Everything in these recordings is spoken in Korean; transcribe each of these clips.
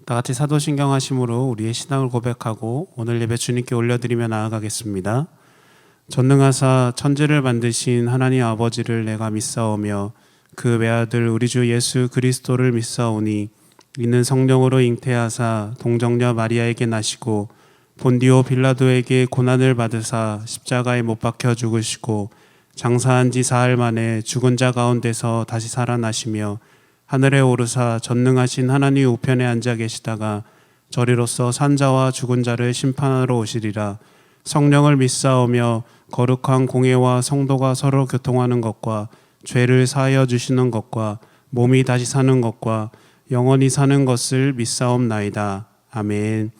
다 같이 사도신경 하심으로 우리의 신앙을 고백하고 오늘 예배 주님께 올려드리며 나아가겠습니다. 전능하사 천지를 만드신 하나님 아버지를 내가 믿사오며 그 외아들 우리 주 예수 그리스도를 믿사오니 이는 성령으로 잉태하사 동정녀 마리아에게 나시고 본디오 빌라도에게 고난을 받으사 십자가에 못 박혀 죽으시고 장사한 지 사흘 만에 죽은 자 가운데서 다시 살아나시며 하늘에 오르사 전능하신 하나님 우편에 앉아 계시다가 저리로서 산자와 죽은 자를 심판하러 오시리라. 성령을 믿사오며 거룩한 공회와 성도가 서로 교통하는 것과 죄를 사하여 주시는 것과 몸이 다시 사는 것과 영원히 사는 것을 믿사옵나이다. 아멘.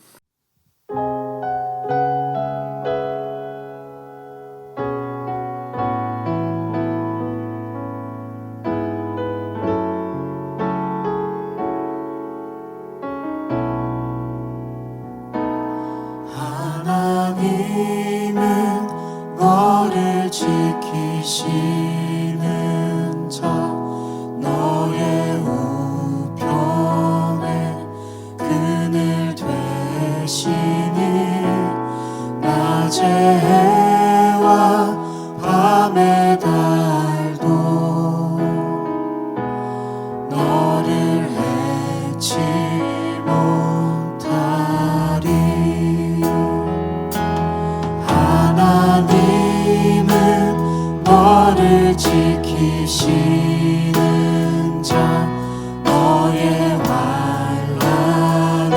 하나님은 너를 지키시는 자 너의 우편에 그늘 되시니 낮의 해와 밤의 달도 너를 해치 못하리. 하나님은 너를 지키시는 자 너의 환난을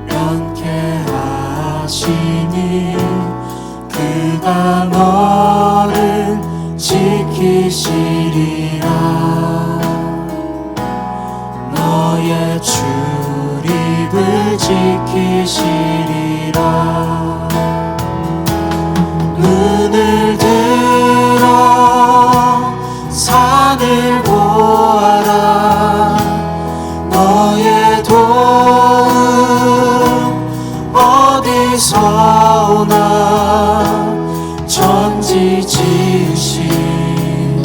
면케하시니 그가 너를 지키시리라. 너의 출입을 지키시리라. 눈을 들어 산을 보아라. 너의 도움 어디서 오나. 천지 지으신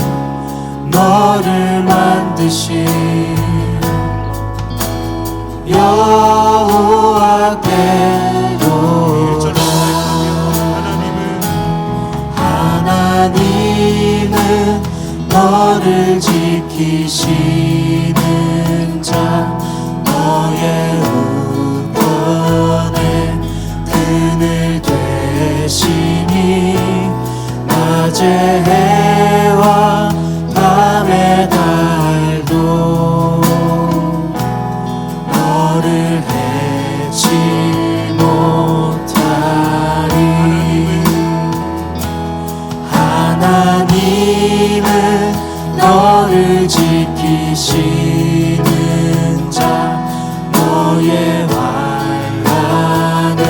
너를 만드신 여호와께로다. 하나님은 너를 지키시는 자 너의 우편에 그늘 되시니 낮의 해와 밤의 달도 너를 해치 못하리. 하나님은 너를 지키시는 자 너의 환난을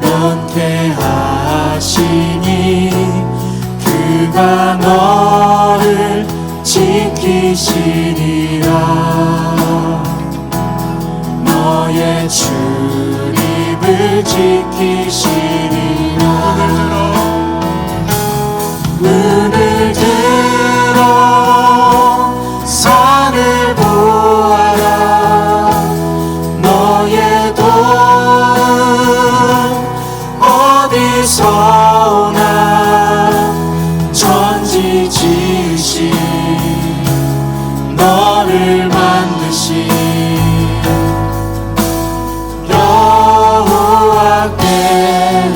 면케하시니 그가 너를 지키시리라. 너의 출입을 지키시리라. 눈을 들어 산을 보아라. 너의 도움 어디서 오나. 천지 지으신 너를 만드신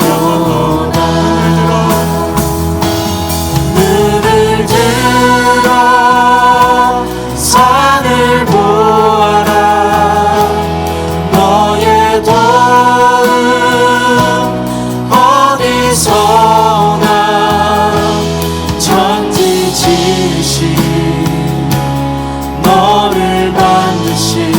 여호와께로다. 눈을 들어 산을 보아라. 너의 도움 어디서 오나. 천지 지으신 너를 만드신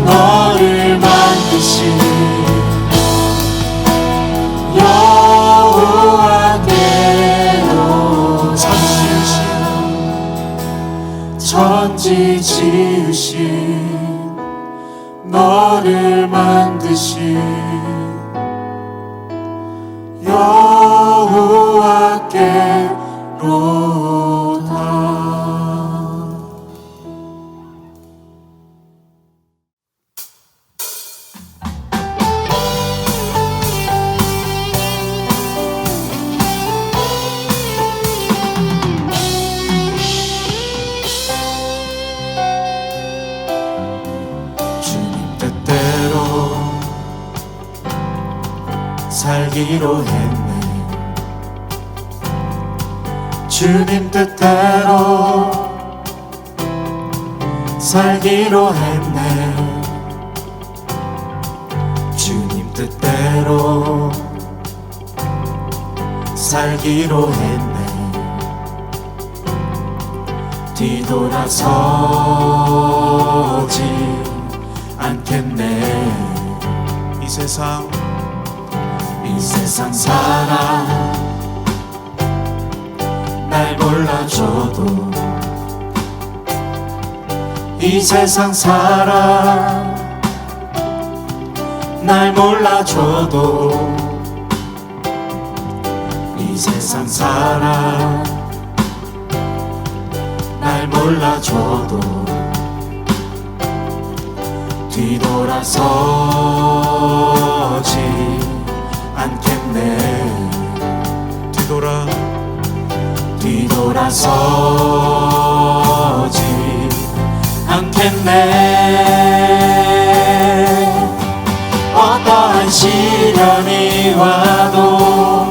너를 만드신 너를 만드신 여호와께로다. 주님 뜻대로 살기로 했네. 주님 뜻대로 살기로 했네. 주님 뜻대로 살기로 했네. 뒤돌아서지 않겠네. 이 세상 사람 날 몰라줘도 이 세상 사람 날 몰라줘도 이 세상 사람 날 몰라줘도 뒤돌아서지 않겠네. 뒤돌아서지 않겠네. 어떠한 시련이 와도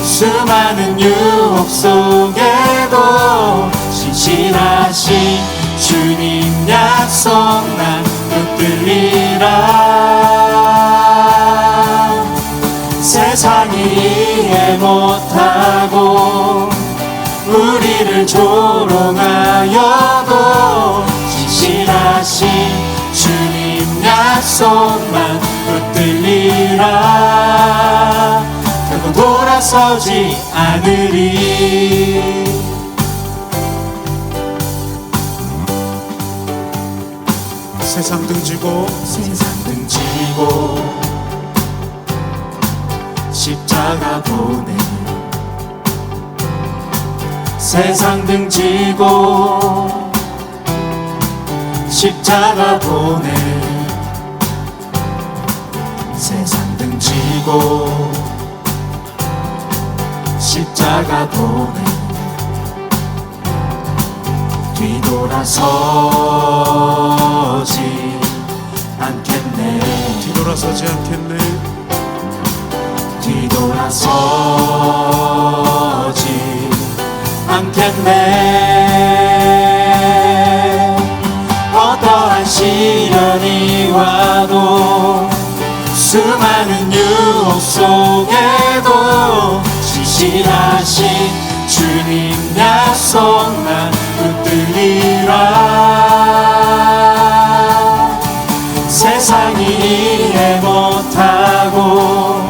수많은 유혹 속에도 신실하신 주님 약속 난 붙들리라. 세상이 이해 못하고 우리를 조롱하여도 신실하신 주님 약속만 붙들리라. 결코 돌아서지 않으리. 세상 등지고 십자가 보내. 세상 등지고 십자가 보내. 세상 등지고 십자가 보내. 뒤돌아서지 않겠네. 뒤돌아서지 않겠네. 뒤돌아서지 않겠네. 어떠한 시련이 와도 수많은 유혹 속에도 신실하신 주님 약속만 붙들리라. 세상이 이해 못하고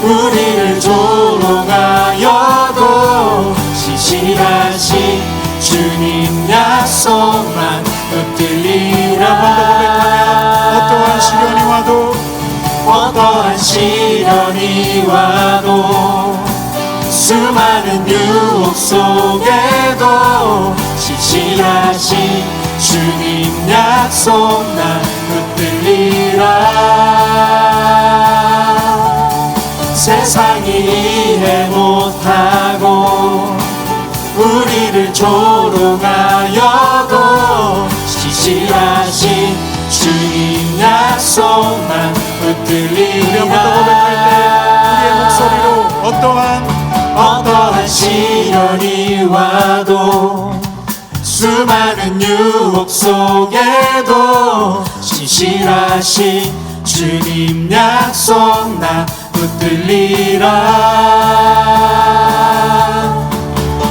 우리를 조롱하여도 신실하신 주님 약속만 붙들리라. 어떠한 시련이 와도 어떠한 시련이 와도 수많은 유혹 속에도 신실하신 주님 약속 난 붙들리라. 세상이 이해 못하고 우리를 조롱하여도 신실하신 주님 약속만 붙들리라. 우리의 목소리로 어떠한 시련이 와도 수많은 유혹 속에도 신실하신 주님 약속 나 붙들리라.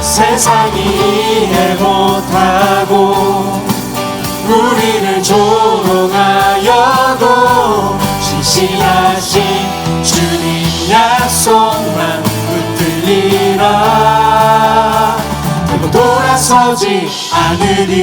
세상이 이해 못하고 우리를 조롱하여도 신실하신 주님 약속만 붙들리라. 결코 돌아서지 않으리.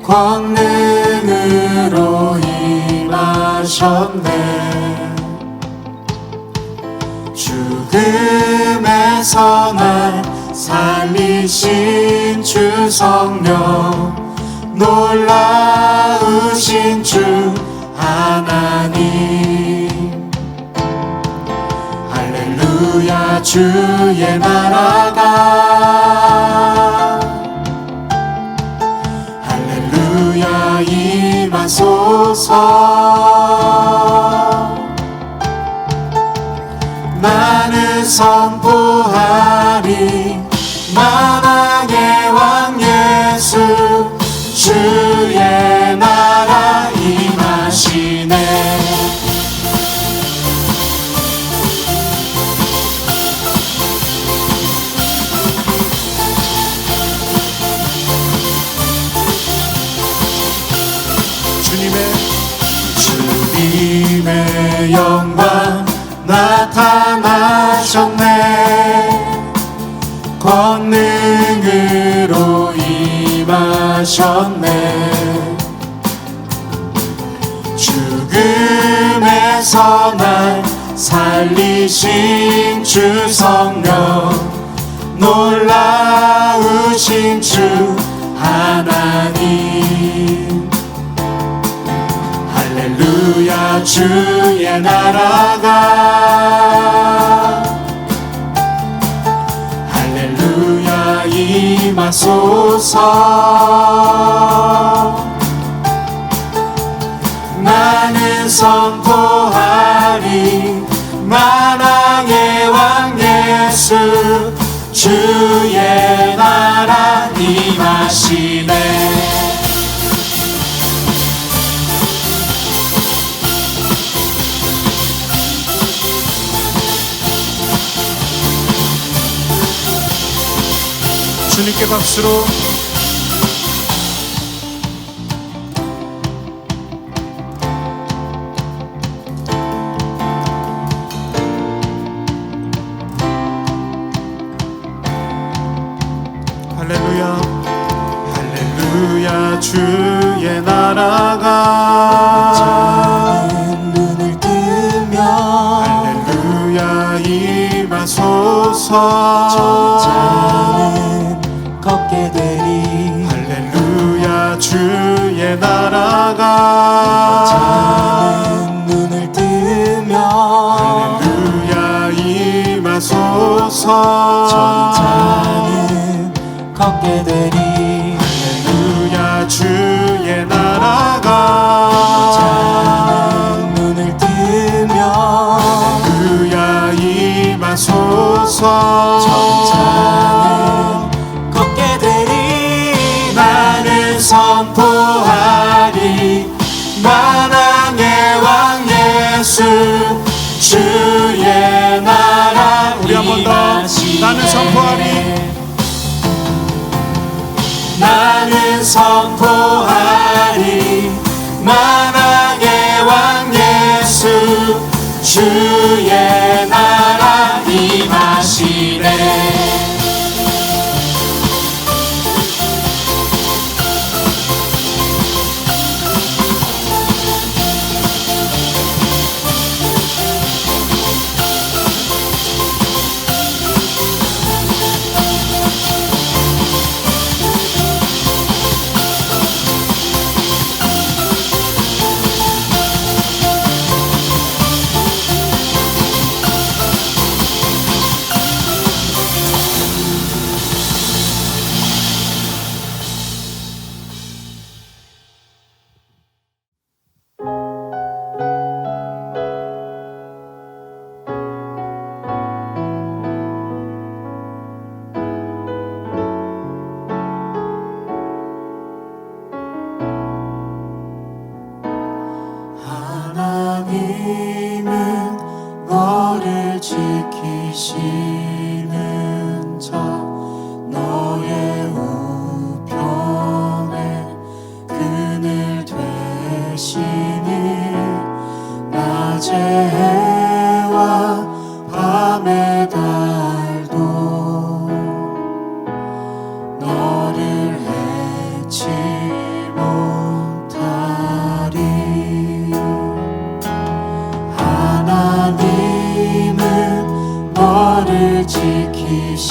권능으로 임하셨네. 죽음에서 날 살리신 주 성령, 놀라우신 주 하나님. 할렐루야 주의 나라가 할렐루야 임하소서. 나는 선포하리 만왕의 왕 예수, 주의 나라 임하시네. 주님의 영광 나타나셨네. 권능으로 임하셨네. 죽음에서 날 살리신 주 성령, 놀라우신 주 하나님. 할렐루야 주의 나라가 할렐루야 임하소서. 나는 선포하리 만왕의 왕 예수, 주의 나라 임하시네. 주님께 박수로 할렐루야. 할렐루야 주의 나라가 자는 눈을 뜨면 할렐루야 임하소서. 자는 걷게 되리. 할렐루야 주의 나라가 자는 눈을 뜨면 할렐루야 임하소서. 자는 걷게 되리. 할렐루야 주의 나라가 자는 눈을 뜨면 할렐루야 임하소서. 자는 걷게 되리. 나는 선포하리 만왕의 왕 예수, 주의 나라 우리 한 번 더 나는 선포하리. 나는 선포하리 만왕의 왕 예수, 주의 나라 임하시네.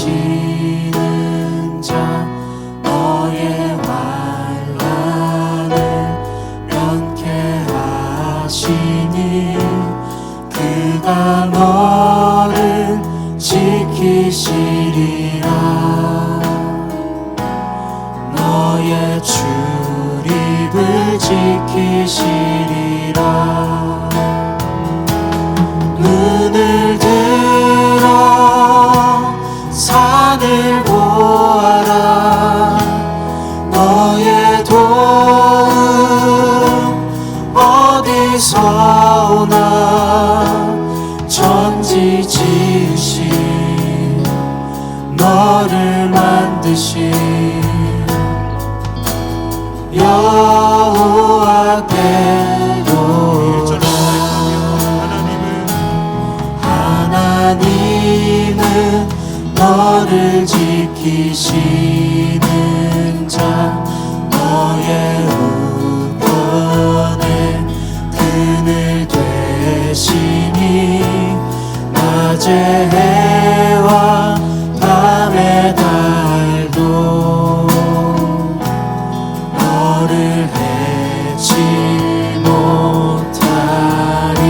지키시는 자 너의 환난을 면케하시니 그가 너를 지키시리라. 너의 출입을 지키시리라. 눈을 들어 산을 보아라. 너의 도움 어디서 오나. 천지 지으신 너를 만드신 여호와께로다. 하나님은 너를 지키시는 자 너의 우편에 그늘 되시니 낮의 해와 밤의 달도 너를 해치 못하리.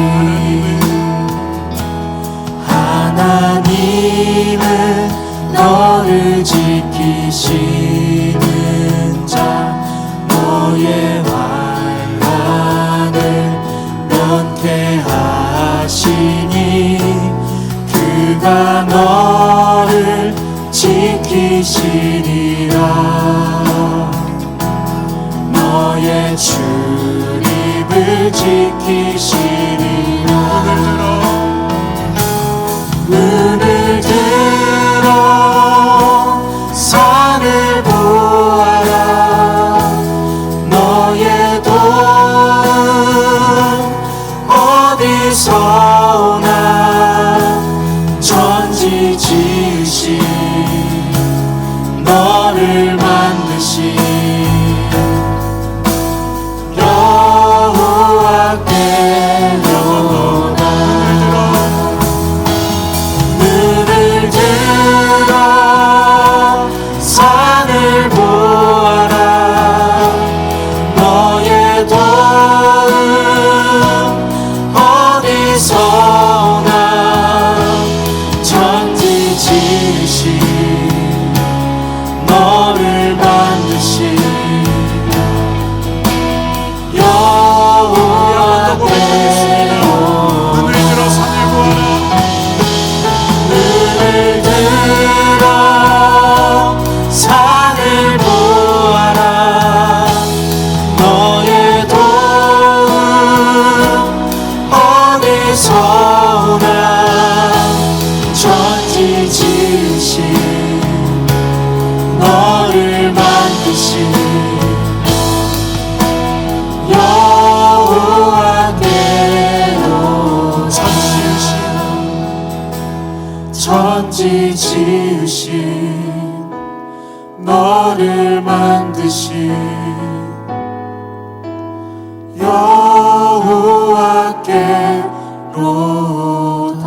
하나님은 너를 지키시는 자 너의 환난을 면케하시니 그가 너를 지키시리라. 너의 출입을 지키시리라. 눈을 들어 산을 보아라. 너의 도움 어디서 오나. 천지 지으신 너를 만드신 여호와께로다. 눈을 들어 산을 보아라. 너의 도움 어디서 오나. 천지 지으신 너를 만드신 눈을 들어 산을 보아라. 눈을 들어 산을 보아라. 너의 도움 어디서 오나. 천지 지으신 너를 만드신 여호와께로다. 천지 지으신 너를 만드신 여호와께로다.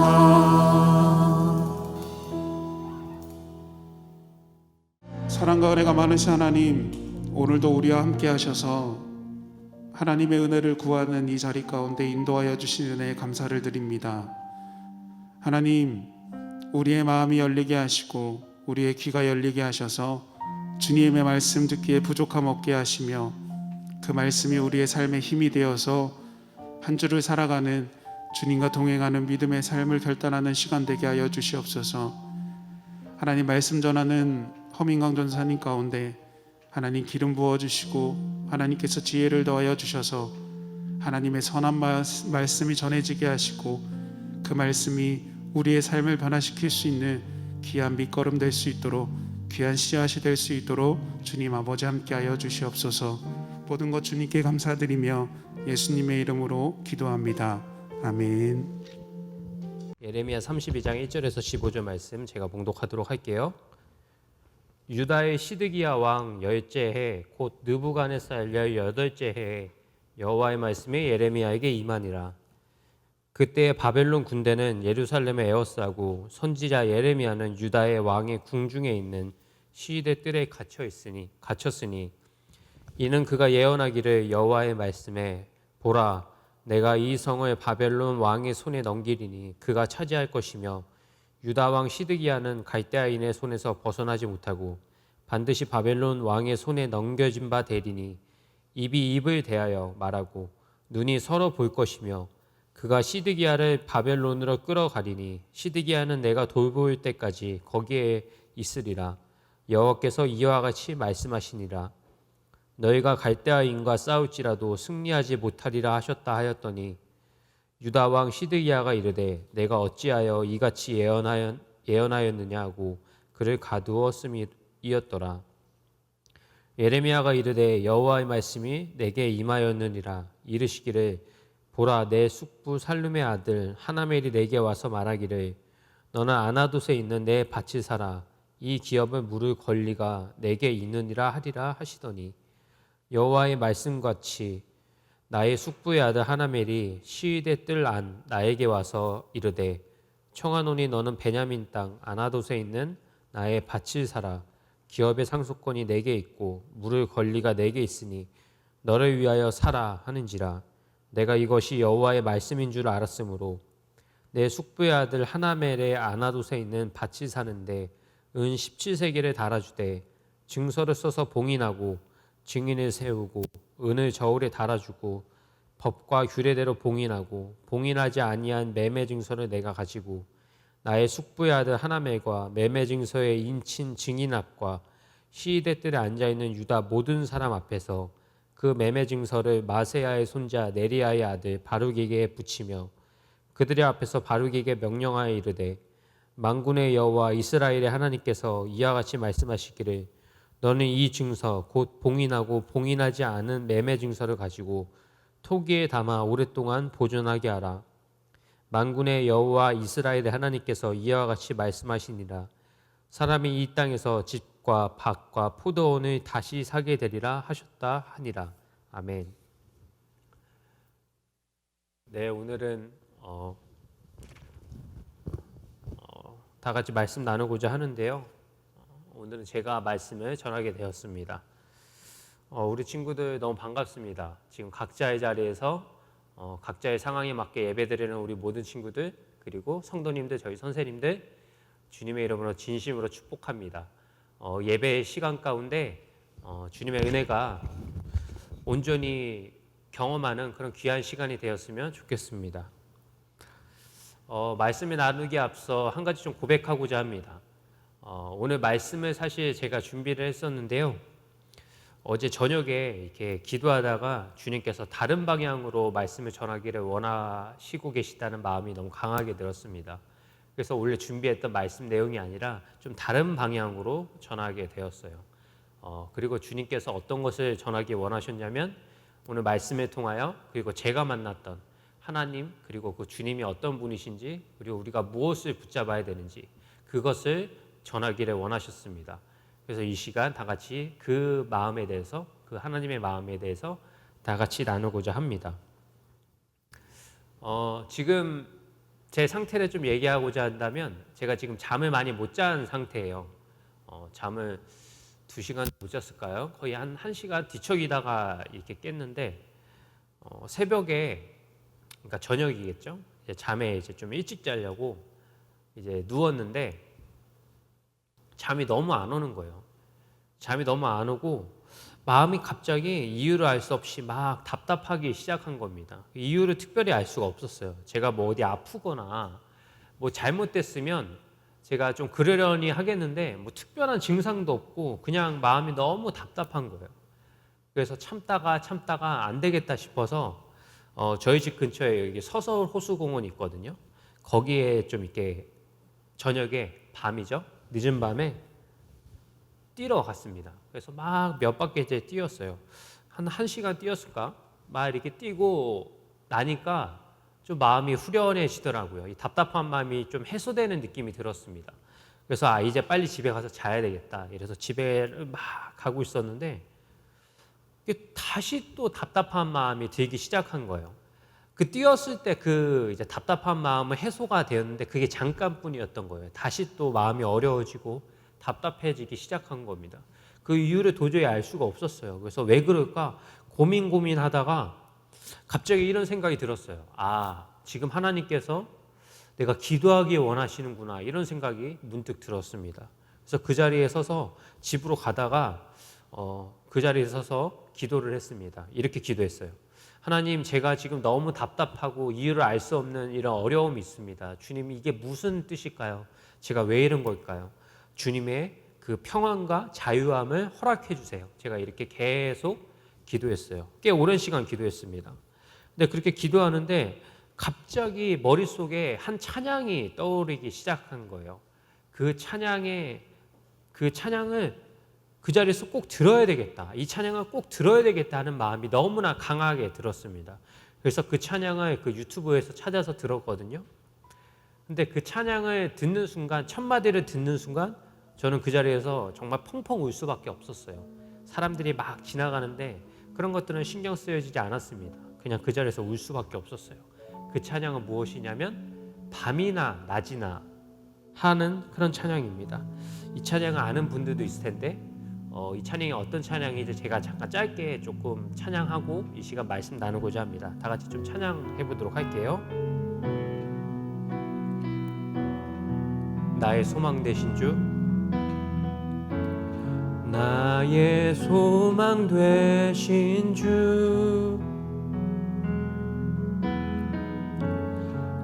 사랑과 은혜가 많으신 하나님, 오늘도 우리와 함께 하셔서 하나님의 은혜를 구하는 이 자리 가운데 인도하여 주신 은혜에 감사를 드립니다. 하나님, 우리의 마음이 열리게 하시고 우리의 귀가 열리게 하셔서 주님의 말씀 듣기에 부족함 없게 하시며 그 말씀이 우리의 삶의 힘이 되어서 한 주를 살아가는 주님과 동행하는 믿음의 삶을 결단하는 시간 되게 하여 주시옵소서. 하나님, 말씀 전하는 허민강 전사님 가운데 하나님 기름 부어주시고 하나님께서 지혜를 더하여 주셔서 하나님의 선한 말씀이 전해지게 하시고 그 말씀이 우리의 삶을 변화시킬 수 있는 귀한 밑거름 될 수 있도록, 귀한 씨앗이 될 수 있도록 주님 아버지 함께하여 주시옵소서. 모든 것 주님께 감사드리며 예수님의 이름으로 기도합니다. 아멘. 예레미야 32장 1절에서 15절 말씀 제가 봉독하도록 할게요. 유다의 시드기야 왕 열째 해 곧 느부갓네살 18째 해에 여호와의 말씀이 예레미야에게 임하니라. 그때 바벨론 군대는 예루살렘에 에워싸고 선지자 예레미야는 유다의 왕의 궁중에 있는 시위대 뜰에 갇혔으니 이는 그가 예언하기를 여호와의 말씀에 보라 내가 이 성을 바벨론 왕의 손에 넘기리니 그가 차지할 것이며 유다 왕 시드기야는 갈대아인의 손에서 벗어나지 못하고 반드시 바벨론 왕의 손에 넘겨진 바 되리니 입이 입을 대하여 말하고 눈이 서로 볼 것이며 그가 시드기야를 바벨론으로 끌어가리니 시드기야는 내가 돌볼 때까지 거기에 있으리라. 여호와께서 이와 같이 말씀하시니라. 너희가 갈대아인과 싸울지라도 승리하지 못하리라 하셨다 하였더니 유다 왕 시드기야가 이르되 내가 어찌하여 이같이 예언하였느냐 하고 그를 가두었음이었더라. 예레미야가 이르되 여호와의 말씀이 내게 임하였느니라. 이르시기를 보라 내 숙부 살룸의 아들 하나멜이 내게 와서 말하기를 너는 아나돗에 있는 내 밭을 사라. 이 기업을 물을 권리가 내게 있느니라 하리라 하시더니 여호와의 말씀같이 나의 숙부의 아들 하나멜이 시위대 뜰 안 나에게 와서 이르되 청하노니 너는 베냐민 땅 아나돗에 있는 나의 밭을 사라. 기업의 상속권이 내게 있고 물을 권리가 내게 있으니 너를 위하여 사라 하는지라. 내가 이것이 여호와의 말씀인 줄 알았으므로 내 숙부의 아들 하나멜의 아나돗에 있는 밭을 사는데 은 17세겔을 달아주되 증서를 써서 봉인하고 증인을 세우고 은을 저울에 달아주고 법과 규례대로 봉인하고 봉인하지 아니한 매매 증서를 내가 가지고 나의 숙부의 아들 하나멜과 매매 증서의 인친 증인 앞과 시위대 뜰에 앉아있는 유다 모든 사람 앞에서 그 매매 증서를 마세야의 손자 네리야의 아들 바룩에게 붙이며 그들의 앞에서 바룩에게 명령하여 이르되 만군의 여호와 이스라엘의 하나님께서 이와 같이 말씀하시기를 너는 이 증서 곧 봉인하고 봉인하지 않은 매매 증서를 가지고 토기에 담아 오랫동안 보존하게 하라. 만군의 여호와 이스라엘의 하나님께서 이와 같이 말씀하시니라. 사람이 이 땅에서 집과 밭과 포도원을 다시 사게 되리라 하셨다 하니라. 아멘. 네, 오늘은 다 같이 말씀 나누고자 하는데요. 오늘은 제가 말씀을 전하게 되었습니다. 우리 친구들 너무 반갑습니다. 지금 각자의 자리에서 각자의 상황에 맞게 예배드리는 우리 모든 친구들 그리고 성도님들 저희 선생님들 주님의 이름으로 진심으로 축복합니다. 예배의 시간 가운데 주님의 은혜가 온전히 경험하는 그런 귀한 시간이 되었으면 좋겠습니다. 말씀을 나누기에 앞서 한 가지 좀 고백하고자 합니다. 오늘 말씀을 사실 제가 준비를 했었는데요. 어제 저녁에 이렇게 기도하다가 주님께서 다른 방향으로 말씀을 전하기를 원하시고 계시다는 마음이 너무 강하게 들었습니다. 그래서 원래 준비했던 말씀 내용이 아니라 좀 다른 방향으로 전하게 되었어요. 그리고 주님께서 어떤 것을 전하기 원하셨냐면 오늘 말씀을 통하여 그리고 제가 만났던 하나님 그리고 그 주님이 어떤 분이신지 그리고 우리가 무엇을 붙잡아야 되는지 그것을 전하기를 원하셨습니다. 그래서 이 시간 다 같이 그 마음에 대해서 그 하나님의 마음에 대해서 다 같이 나누고자 합니다. 지금 제 상태를 좀 얘기하고자 한다면 제가 지금 잠을 많이 못 잔 상태예요. 잠을 2시간 못 잤을까요? 거의 한 1시간 뒤척이다가 이렇게 깼는데 새벽에 그러니까 저녁이겠죠. 이제 잠에 이제 좀 일찍 자려고 이제 누웠는데 잠이 너무 안 오는 거예요. 잠이 너무 안 오고 마음이 갑자기 이유를 알 수 없이 막 답답하기 시작한 겁니다. 이유를 특별히 알 수가 없었어요. 제가 뭐 어디 아프거나 뭐 잘못됐으면 제가 좀 그러려니 하겠는데 뭐 특별한 증상도 없고 그냥 마음이 너무 답답한 거예요. 그래서 참다가 안 되겠다 싶어서 저희 집 근처에 여기 서서 호수공원이 있거든요. 거기에 좀 이렇게 저녁에 밤이죠. 늦은 밤에 뛰러 갔습니다. 그래서 막 몇 바퀴 이제 뛰었어요. 한 1시간 뛰었을까? 막 이렇게 뛰고 나니까 좀 마음이 후련해지더라고요. 이 답답한 마음이 좀 해소되는 느낌이 들었습니다. 그래서 이제 빨리 집에 가서 자야 되겠다. 이래서 집에 막 가고 있었는데 다시 또 답답한 마음이 들기 시작한 거예요. 그 뛰었을 때 그 이제 답답한 마음은 해소가 되었는데 그게 잠깐뿐이었던 거예요. 다시 또 마음이 어려워지고 답답해지기 시작한 겁니다. 그 이유를 도저히 알 수가 없었어요. 그래서 왜 그럴까 고민하다가 갑자기 이런 생각이 들었어요. 아, 지금 하나님께서 내가 기도하기 원하시는구나, 이런 생각이 문득 들었습니다. 그래서 그 자리에 서서 집으로 가다가 그 자리에 서서 기도를 했습니다. 이렇게 기도했어요. 하나님, 제가 지금 너무 답답하고 이유를 알 수 없는 이런 어려움이 있습니다. 주님, 이게 무슨 뜻일까요? 제가 왜 이런 걸까요? 주님의 그 평안과 자유함을 허락해 주세요. 제가 이렇게 계속 기도했어요. 꽤 오랜 시간 기도했습니다. 근데 그렇게 기도하는데 갑자기 머릿속에 한 찬양이 떠오르기 시작한 거예요. 그 찬양을 그 자리에서 꼭 들어야 되겠다, 이 찬양을 꼭 들어야 되겠다 하는 마음이 너무나 강하게 들었습니다. 그래서 그 찬양을 그 유튜브에서 찾아서 들었거든요. 근데 그 찬양을 듣는 순간, 첫 마디를 듣는 순간 저는 그 자리에서 정말 펑펑 울 수밖에 없었어요. 사람들이 막 지나가는데 그런 것들은 신경 쓰여지지 않았습니다. 그냥 그 자리에서 울 수밖에 없었어요. 그 찬양은 무엇이냐면 밤이나 낮이나 하는 그런 찬양입니다. 이 찬양을 아는 분들도 있을 텐데 이 찬양이 어떤 찬양인지 제가 잠깐 짧게 조금 찬양하고 이 시간 말씀 나누고자 합니다. 다 같이 좀 찬양해 보도록 할게요. 나의 소망 되신 주, 나의 소망 되신 주,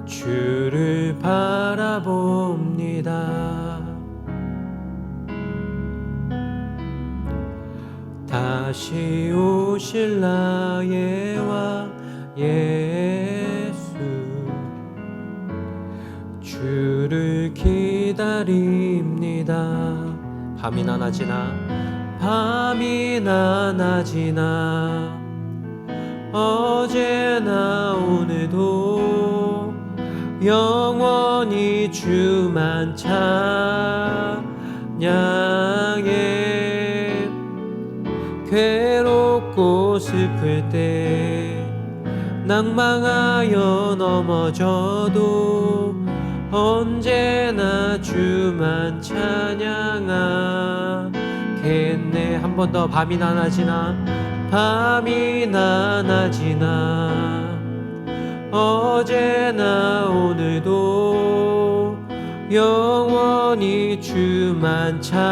주를 바라봅니다. 다시 오실 나의 왕 예수, 주를 기다립니다. 밤이나 낮이나 어제나 오늘도 영원히 주만 찬양해. 괴롭고 슬플 때 낭망하여 넘어져도 언제나 주만 찬양하겠네. 한 번 더. 밤이나 낮이나 어제나 오늘도 영원히 주만 찬양해.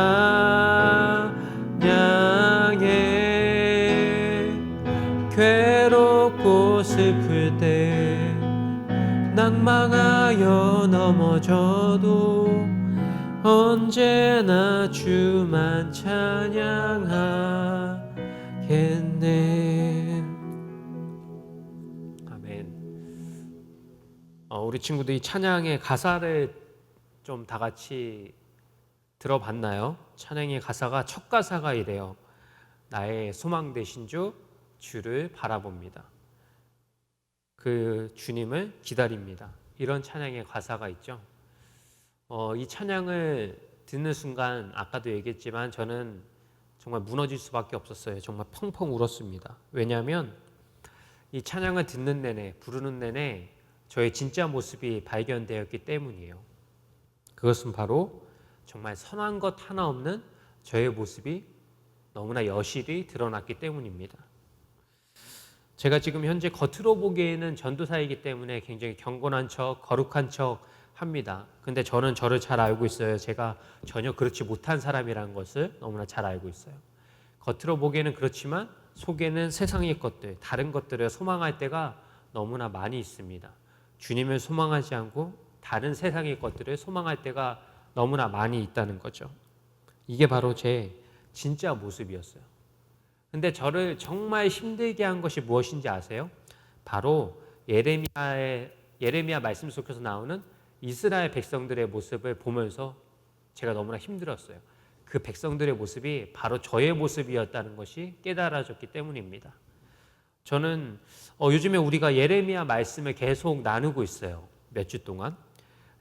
괴롭고 슬플 때 낭망하여 넘어져도 언제나 주만 찬양하겠네. 아멘. 우리 친구들이 찬양의 가사를 좀 다 같이 들어봤나요? 찬양의 가사가, 첫 가사가 이래요. 나의 소망 되신 주, 주를 바라봅니다. 그 주님을 기다립니다. 이런 찬양의 가사가 있죠. 이 찬양을 듣는 순간 아까도 얘기했지만 저는 정말 무너질 수밖에 없었어요. 정말 펑펑 울었습니다. 왜냐하면 이 찬양을 듣는 내내, 부르는 내내 저의 진짜 모습이 발견되었기 때문이에요. 그것은 바로 정말 선한 것 하나 없는 저의 모습이 너무나 여실히 드러났기 때문입니다. 제가 지금 현재 겉으로 보기에는 전도사이기 때문에 굉장히 경건한 척, 거룩한 척 합니다. 근데 저는 저를 잘 알고 있어요. 제가 전혀 그렇지 못한 사람이라는 것을 너무나 잘 알고 있어요. 겉으로 보기에는 그렇지만 속에는 세상의 것들, 다른 것들을 소망할 때가 너무나 많이 있습니다. 주님을 소망하지 않고 다른 세상의 것들을 소망할 때가 너무나 많이 있다는 거죠. 이게 바로 제 진짜 모습이었어요. 근데 저를 정말 힘들게 한 것이 무엇인지 아세요? 바로 예레미야 말씀 속에서 나오는 이스라엘 백성들의 모습을 보면서 제가 너무나 힘들었어요. 그 백성들의 모습이 바로 저의 모습이었다는 것이 깨달아졌기 때문입니다. 저는 요즘에 우리가 예레미야 말씀을 계속 나누고 있어요. 몇 주 동안.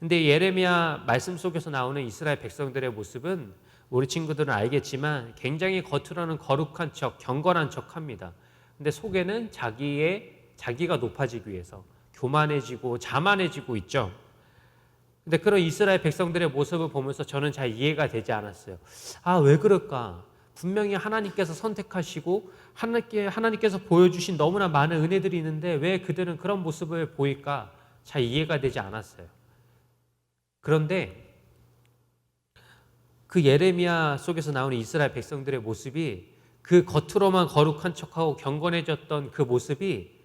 근데 예레미야 말씀 속에서 나오는 이스라엘 백성들의 모습은 우리 친구들은 알겠지만 굉장히 겉으로는 거룩한 척, 경건한 척 합니다. 근데 속에는 자기의 자기가 높아지기 위해서 교만해지고 자만해지고 있죠. 근데 그런 이스라엘 백성들의 모습을 보면서 저는 잘 이해가 되지 않았어요. 아, 왜 그럴까? 분명히 하나님께서 선택하시고 하나님께서 보여주신 너무나 많은 은혜들이 있는데 왜 그들은 그런 모습을 보일까? 잘 이해가 되지 않았어요. 그런데 그 예레미야 속에서 나오는 이스라엘 백성들의 모습이 그 겉으로만 거룩한 척하고 경건해졌던 그 모습이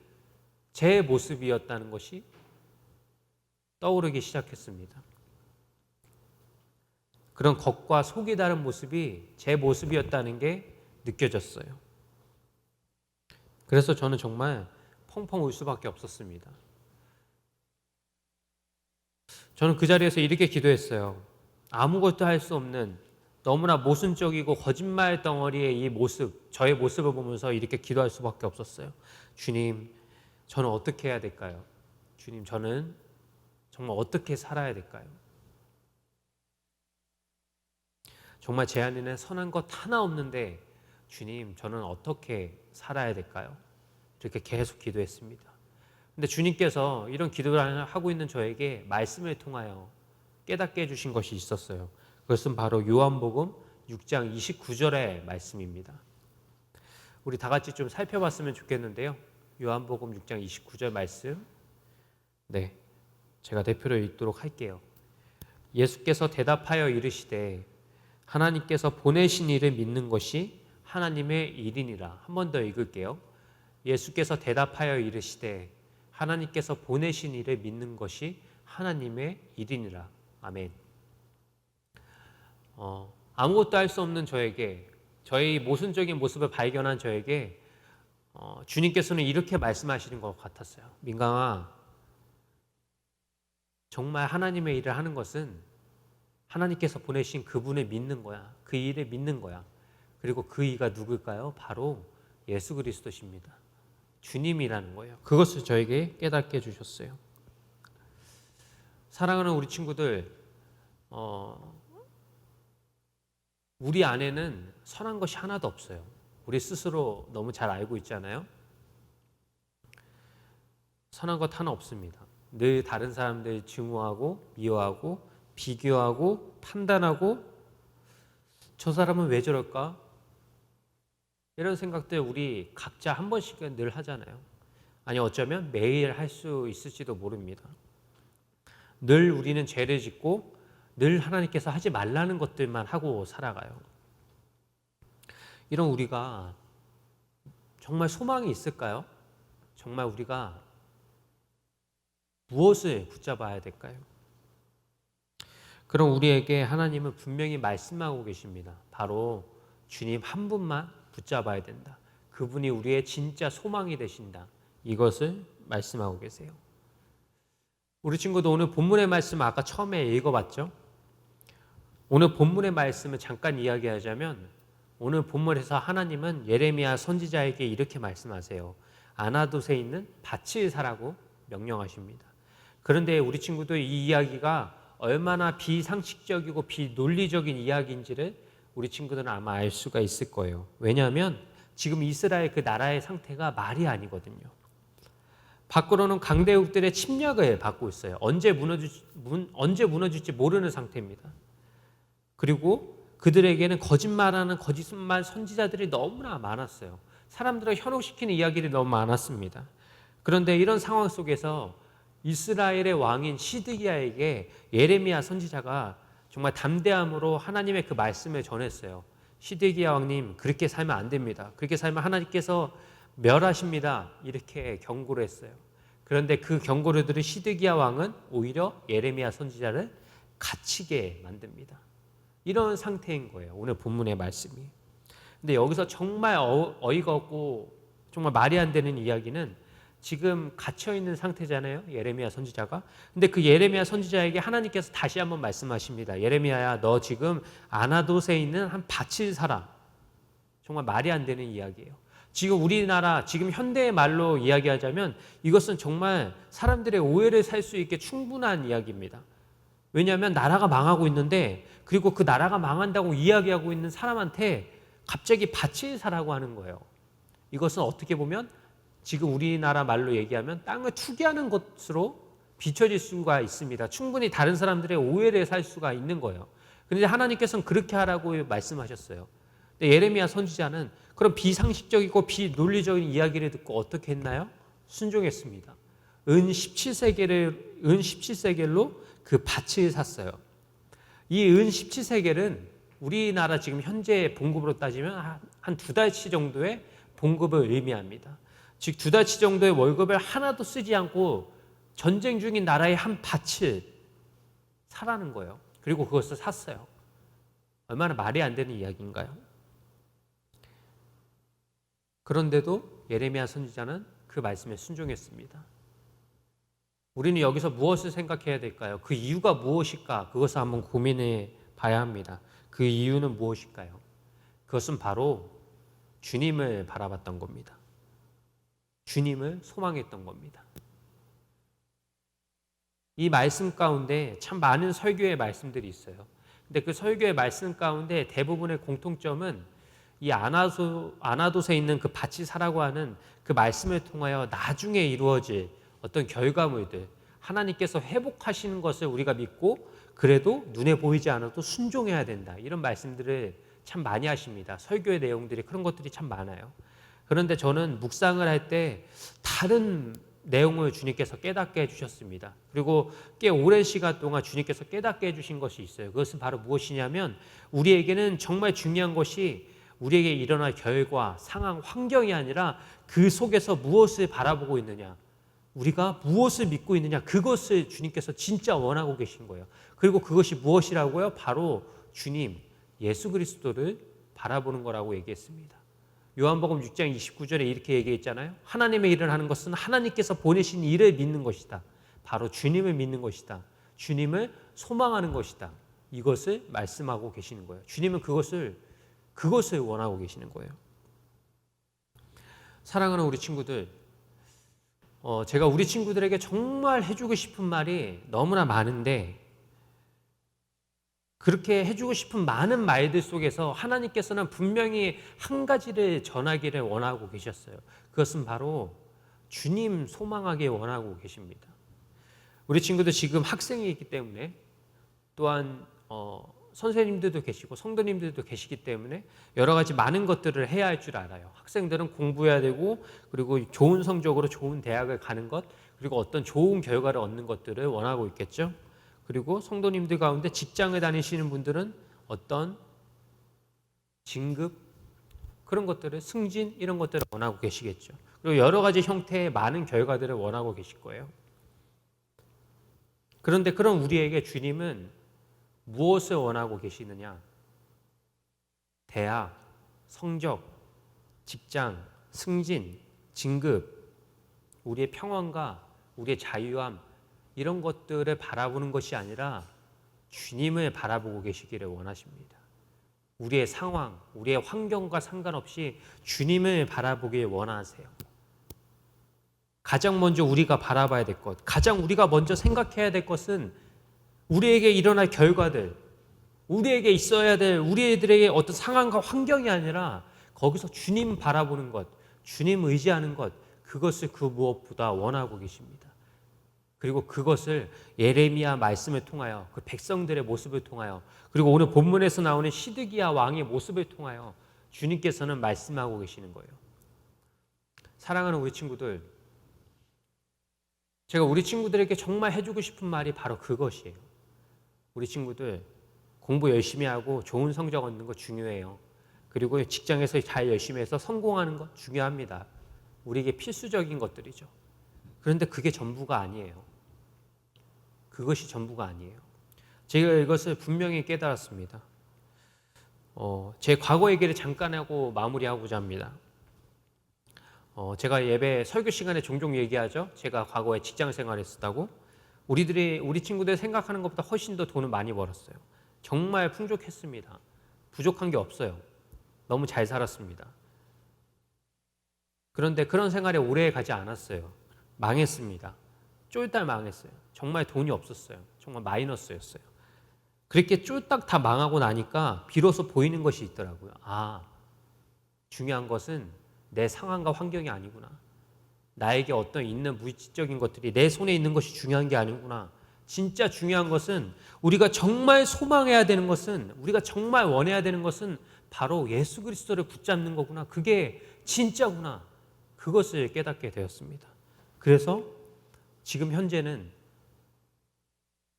제 모습이었다는 것이 떠오르기 시작했습니다. 그런 겉과 속이 다른 모습이 제 모습이었다는 게 느껴졌어요. 그래서 저는 정말 펑펑 울 수밖에 없었습니다. 저는 그 자리에서 이렇게 기도했어요. 아무것도 할 수 없는 너무나 모순적이고 거짓말 덩어리의 이 모습, 저의 모습을 보면서 이렇게 기도할 수밖에 없었어요. 주님, 저는 어떻게 해야 될까요? 주님, 저는 정말 어떻게 살아야 될까요? 정말 제 안에는 선한 것 하나 없는데 주님, 저는 어떻게 살아야 될까요? 이렇게 계속 기도했습니다. 근데 주님께서 이런 기도를 하고 있는 저에게 말씀을 통하여 깨닫게 해주신 것이 있었어요. 그것은 바로 요한복음 6장 29절의 말씀입니다. 우리 다 같이 좀 살펴봤으면 좋겠는데요. 요한복음 6장 29절 말씀. 네, 제가 대표로 읽도록 할게요. 예수께서 대답하여 이르시되 하나님께서 보내신 이를 믿는 것이 하나님의 일이니라. 한 번 더 읽을게요. 예수께서 대답하여 이르시되 하나님께서 보내신 이를 믿는 것이 하나님의 일이니라. 아멘. 아무것도 할 수 없는 저에게, 저의 모순적인 모습을 발견한 저에게 주님께서는 이렇게 말씀하시는 것 같았어요. 민강아, 정말 하나님의 일을 하는 것은 하나님께서 보내신 그분을 믿는 거야. 그 일을 믿는 거야. 그리고 그 이가 누굴까요? 바로 예수 그리스도십니다. 주님이라는 거예요. 그것을 저에게 깨닫게 해주셨어요. 사랑하는 우리 친구들, 우리 안에는 선한 것이 하나도 없어요. 우리 스스로 너무 잘 알고 있잖아요. 선한 것 하나 없습니다. 늘 다른 사람들 증오하고 미워하고 비교하고 판단하고 저 사람은 왜 저럴까? 이런 생각들 우리 각자 한 번씩은 늘 하잖아요. 아니 어쩌면 매일 할 수 있을지도 모릅니다. 늘 우리는 죄를 짓고 늘 하나님께서 하지 말라는 것들만 하고 살아가요. 이런 우리가 정말 소망이 있을까요? 정말 우리가 무엇을 붙잡아야 될까요? 그럼 우리에게 하나님은 분명히 말씀하고 계십니다. 바로 주님 한 분만 붙잡아야 된다. 그분이 우리의 진짜 소망이 되신다. 이것을 말씀하고 계세요. 우리 친구도 오늘 본문의 말씀 아까 처음에 읽어봤죠? 오늘 본문의 말씀을 잠깐 이야기하자면 오늘 본문에서 하나님은 예레미야 선지자에게 이렇게 말씀하세요. 아나돗에 있는 밭을 사라고 명령하십니다. 그런데 우리 친구도 이 이야기가 얼마나 비상식적이고 비논리적인 이야기인지를 우리 친구들은 아마 알 수가 있을 거예요. 왜냐하면 지금 이스라엘 그 나라의 상태가 말이 아니거든요. 밖으로는 강대국들의 침략을 받고 있어요. 언제 무너질지 모르는 상태입니다. 그리고 그들에게는 거짓말 선지자들이 너무나 많았어요. 사람들을 현혹시키는 이야기들이 너무 많았습니다. 그런데 이런 상황 속에서 이스라엘의 왕인 시드기야에게 예레미야 선지자가 정말 담대함으로 하나님의 그 말씀을 전했어요. 시드기야 왕님, 그렇게 살면 안 됩니다. 그렇게 살면 하나님께서 멸하십니다. 이렇게 경고를 했어요. 그런데 그 경고를 들은 시드기야 왕은 오히려 예레미야 선지자를 갇히게 만듭니다. 이런 상태인 거예요. 오늘 본문의 말씀이. 근데 여기서 정말 어이가 없고 정말 말이 안 되는 이야기는 지금 갇혀있는 상태잖아요. 예레미야 선지자가. 근데 그 예레미야 선지자에게 하나님께서 다시 한번 말씀하십니다. 예레미야야, 너 지금 아나돗에 있는 한 밭을 사라. 정말 말이 안 되는 이야기예요. 지금 우리나라, 지금 현대의 말로 이야기하자면 이것은 정말 사람들의 오해를 살 수 있게 충분한 이야기입니다. 왜냐하면 나라가 망하고 있는데, 그리고 그 나라가 망한다고 이야기하고 있는 사람한테 갑자기 밭을 사라고 하는 거예요. 이것은 어떻게 보면 지금 우리나라 말로 얘기하면 땅을 투기하는 것으로 비춰질 수가 있습니다. 충분히 다른 사람들의 오해를 살 수가 있는 거예요. 그런데 하나님께서는 그렇게 하라고 말씀하셨어요. 근데 예레미야 선지자는 그런 비상식적이고 비논리적인 이야기를 듣고 어떻게 했나요? 순종했습니다. 은 17세겔로 그 밭을 샀어요. 이 은 17세겔은 우리나라 지금 현재 봉급으로 따지면 한 2달치 정도의 봉급을 의미합니다. 즉 2달치 정도의 월급을 하나도 쓰지 않고 전쟁 중인 나라의 한 밭을 사라는 거예요. 그리고 그것을 샀어요. 얼마나 말이 안 되는 이야기인가요? 그런데도 예레미야 선지자는 그 말씀에 순종했습니다. 우리는 여기서 무엇을 생각해야 될까요? 그 이유가 무엇일까? 그것을 한번 고민해 봐야 합니다. 그 이유는 무엇일까요? 그것은 바로 주님을 바라봤던 겁니다. 주님을 소망했던 겁니다. 이 말씀 가운데 참 많은 설교의 말씀들이 있어요. 근데 그 설교의 말씀 가운데 대부분의 공통점은 이 아나돗에 있는 그 밭이 사라고 하는 그 말씀을 통하여 나중에 이루어질 어떤 결과물들, 하나님께서 회복하시는 것을 우리가 믿고 그래도 눈에 보이지 않아도 순종해야 된다. 이런 말씀들을 참 많이 하십니다. 설교의 내용들이 그런 것들이 참 많아요. 그런데 저는 묵상을 할 때 다른 내용을 주님께서 깨닫게 해주셨습니다. 그리고 꽤 오랜 시간 동안 주님께서 깨닫게 해주신 것이 있어요. 그것은 바로 무엇이냐면 우리에게는 정말 중요한 것이 우리에게 일어날 결과, 상황, 환경이 아니라 그 속에서 무엇을 바라보고 있느냐, 우리가 무엇을 믿고 있느냐, 그것을 주님께서 진짜 원하고 계신 거예요. 그리고 그것이 무엇이라고요? 바로 주님, 예수 그리스도를 바라보는 거라고 얘기했습니다. 요한복음 6장 29절에 이렇게 얘기했잖아요. 하나님의 일을 하는 것은 하나님께서 보내신 일을 믿는 것이다. 바로 주님을 믿는 것이다. 주님을 소망하는 것이다. 이것을 말씀하고 계시는 거예요. 주님은 그것을 원하고 계시는 거예요. 사랑하는 우리 친구들, 제가 우리 친구들에게 정말 해주고 싶은 말이 너무나 많은데 그렇게 해주고 싶은 많은 말들 속에서 하나님께서는 분명히 한 가지를 전하기를 원하고 계셨어요. 그것은 바로 주님 소망하게 원하고 계십니다. 우리 친구들 지금 학생이 있기 때문에 또한 선생님들도 계시고 성도님들도 계시기 때문에 여러 가지 많은 것들을 해야 할 줄 알아요. 학생들은 공부해야 되고 그리고 좋은 성적으로 좋은 대학을 가는 것 그리고 어떤 좋은 결과를 얻는 것들을 원하고 있겠죠. 그리고 성도님들 가운데 직장을 다니시는 분들은 어떤 진급 그런 것들을 승진 이런 것들을 원하고 계시겠죠. 그리고 여러 가지 형태의 많은 결과들을 원하고 계실 거예요. 그런데 그런 우리에게 주님은 무엇을 원하고 계시느냐? 대학, 성적, 직장, 승진, 진급, 우리의 평안과 우리의 자유함 이런 것들을 바라보는 것이 아니라 주님을 바라보고 계시기를 원하십니다. 우리의 상황, 우리의 환경과 상관없이 주님을 바라보길 원하세요. 가장 먼저 우리가 바라봐야 될 것, 가장 우리가 먼저 생각해야 될 것은 우리에게 일어날 결과들, 우리에게 있어야 될 우리들에게 어떤 상황과 환경이 아니라 거기서 주님 바라보는 것, 주님 의지하는 것, 그것을 그 무엇보다 원하고 계십니다. 그리고 그것을 예레미야 말씀을 통하여 그 백성들의 모습을 통하여 그리고 오늘 본문에서 나오는 시드기야 왕의 모습을 통하여 주님께서는 말씀하고 계시는 거예요. 사랑하는 우리 친구들, 제가 우리 친구들에게 정말 해주고 싶은 말이 바로 그것이에요. 우리 친구들 공부 열심히 하고 좋은 성적 얻는 거 중요해요. 그리고 직장에서 잘 열심히 해서 성공하는 것 중요합니다. 우리에게 필수적인 것들이죠. 그런데 그게 전부가 아니에요. 그것이 전부가 아니에요. 제가 이것을 분명히 깨달았습니다. 제 과거 얘기를 잠깐 하고 마무리하고자 합니다. 제가 예배 설교 시간에 종종 얘기하죠. 제가 과거에 직장 생활했었다고. 우리 친구들 생각하는 것보다 훨씬 더 돈을 많이 벌었어요. 정말 풍족했습니다. 부족한 게 없어요. 너무 잘 살았습니다. 그런데 그런 생활에 오래 가지 않았어요. 망했습니다. 쫄딱 망했어요. 정말 돈이 없었어요. 정말 마이너스였어요. 그렇게 쫄딱 다 망하고 나니까 비로소 보이는 것이 있더라고요. 아, 중요한 것은 내 상황과 환경이 아니구나. 나에게 어떤 있는 물질적인 것들이 내 손에 있는 것이 중요한 게 아니구나. 진짜 중요한 것은 우리가 정말 소망해야 되는 것은, 우리가 정말 원해야 되는 것은 바로 예수 그리스도를 붙잡는 거구나. 그게 진짜구나. 그것을 깨닫게 되었습니다. 그래서 지금 현재는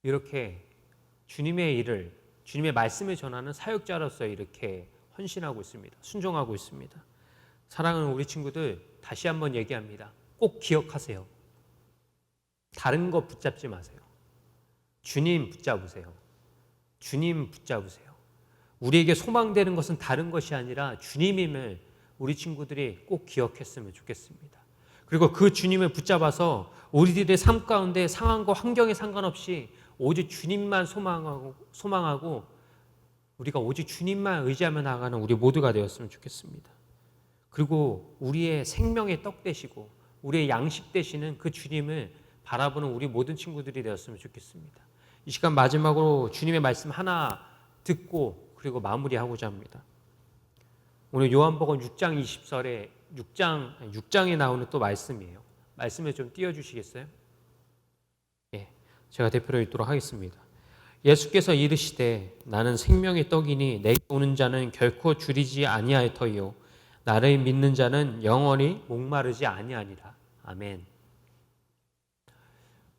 이렇게 주님의 일을, 주님의 말씀을 전하는 사역자로서 이렇게 헌신하고 있습니다. 순종하고 있습니다. 사랑하는 우리 친구들, 다시 한번 얘기합니다. 꼭 기억하세요. 다른 거 붙잡지 마세요. 주님 붙잡으세요. 주님 붙잡으세요. 우리에게 소망되는 것은 다른 것이 아니라 주님임을 우리 친구들이 꼭 기억했으면 좋겠습니다. 그리고 그 주님을 붙잡아서 우리들의 삶 가운데 상황과 환경에 상관없이 오직 주님만 소망하고 우리가 오직 주님만 의지하며 나아가는 우리 모두가 되었으면 좋겠습니다. 그리고 우리의 생명의 떡 되시고 우리의 양식 되시는 그 주님을 바라보는 우리 모든 친구들이 되었으면 좋겠습니다. 이 시간 마지막으로 주님의 말씀 하나 듣고 그리고 마무리하고자 합니다. 오늘 요한복음 6장 20절에 6장에 나오는 또 말씀이에요. 말씀을 좀 띄워주시겠어요? 예, 제가 대표로 읽도록 하겠습니다. 예수께서 이르시되 나는 생명의 떡이니 내게 오는 자는 결코 줄이지 아니할 터이요 나를 믿는 자는 영원히 목마르지 아니하니라. 아멘.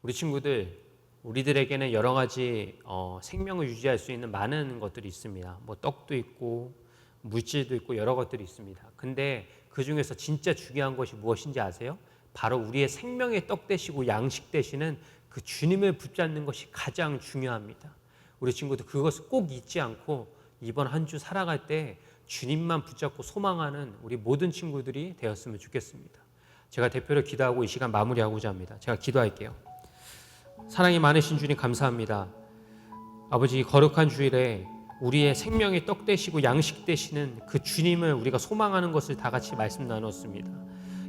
우리 친구들, 우리들에게는 여러 가지 생명을 유지할 수 있는 많은 것들이 있습니다. 뭐 떡도 있고 물질도 있고 여러 것들이 있습니다. 근데 그 중에서 진짜 중요한 것이 무엇인지 아세요? 바로 우리의 생명의 떡 되시고 양식 되시는 그 주님을 붙잡는 것이 가장 중요합니다. 우리 친구들 그것을 꼭 잊지 않고 이번 한 주 살아갈 때 주님만 붙잡고 소망하는 우리 모든 친구들이 되었으면 좋겠습니다. 제가 대표로 기도하고 이 시간 마무리하고자 합니다. 제가 기도할게요. 사랑이 많으신 주님 감사합니다. 아버지, 거룩한 주일에 우리의 생명의 떡 되시고 양식 되시는 그 주님을 우리가 소망하는 것을 다 같이 말씀 나눴습니다.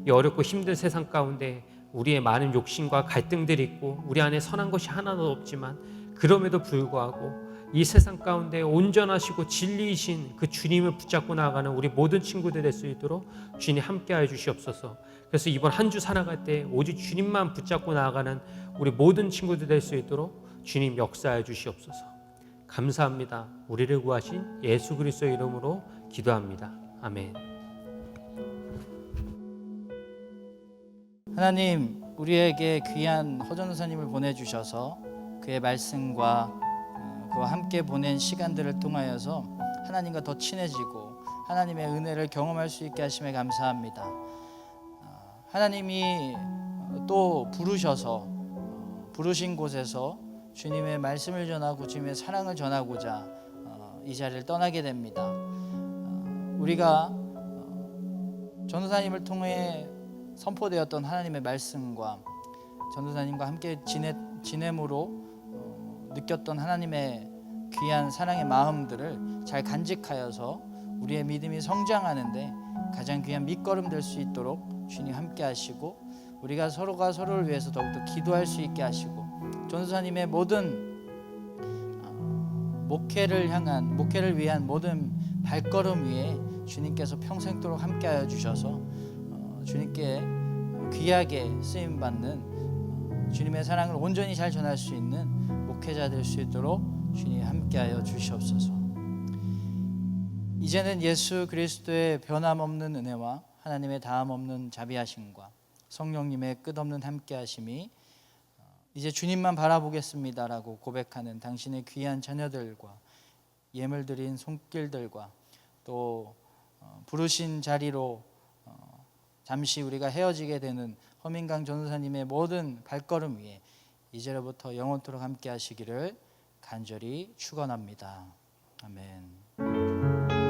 이 어렵고 힘든 세상 가운데 우리의 많은 욕심과 갈등들이 있고 우리 안에 선한 것이 하나도 없지만 그럼에도 불구하고 이 세상 가운데 온전하시고 진리이신 그 주님을 붙잡고 나아가는 우리 모든 친구들 될 수 있도록 주님 함께하여 주시옵소서. 그래서 이번 한 주 살아갈 때 오직 주님만 붙잡고 나아가는 우리 모든 친구들 될 수 있도록 주님 역사하여 주시옵소서. 감사합니다. 우리를 구하신 예수 그리스도의 이름으로 기도합니다. 아멘. 하나님, 우리에게 귀한 허전사님을 보내주셔서 그의 말씀과 그와 함께 보낸 시간들을 통하여서 하나님과 더 친해지고 하나님의 은혜를 경험할 수 있게 하심에 감사합니다. 하나님이 또 부르신 곳에서 주님의 말씀을 전하고 주님의 사랑을 전하고자 이 자리를 떠나게 됩니다. 우리가 전도사님을 통해 선포되었던 하나님의 말씀과 전도사님과 함께 지냄으로 느꼈던 하나님의 귀한 사랑의 마음들을 잘 간직하여서 우리의 믿음이 성장하는데 가장 귀한 밑거름 될 수 있도록 주님 함께 하시고 우리가 서로가 서로를 위해서 더욱더 기도할 수 있게 하시고 전도사님의 모든 목회를 위한 모든 발걸음 위에 주님께서 평생도록 함께하여 주셔서 주님께 귀하게 쓰임받는 주님의 사랑을 온전히 잘 전할 수 있는 목회자 될 수 있도록 주님 함께하여 주시옵소서. 이제는 예수 그리스도의 변함없는 은혜와 하나님의 다함없는 자비하심과 성령님의 끝없는 함께하심이 이제 주님만 바라보겠습니다라고 고백하는 당신의 귀한 자녀들과 예물 드린 손길들과 또 부르신 자리로 잠시 우리가 헤어지게 되는 허민강 전도사님의 모든 발걸음 위에 이제로부터 영원토록 함께 하시기를 간절히 축원합니다. 아멘.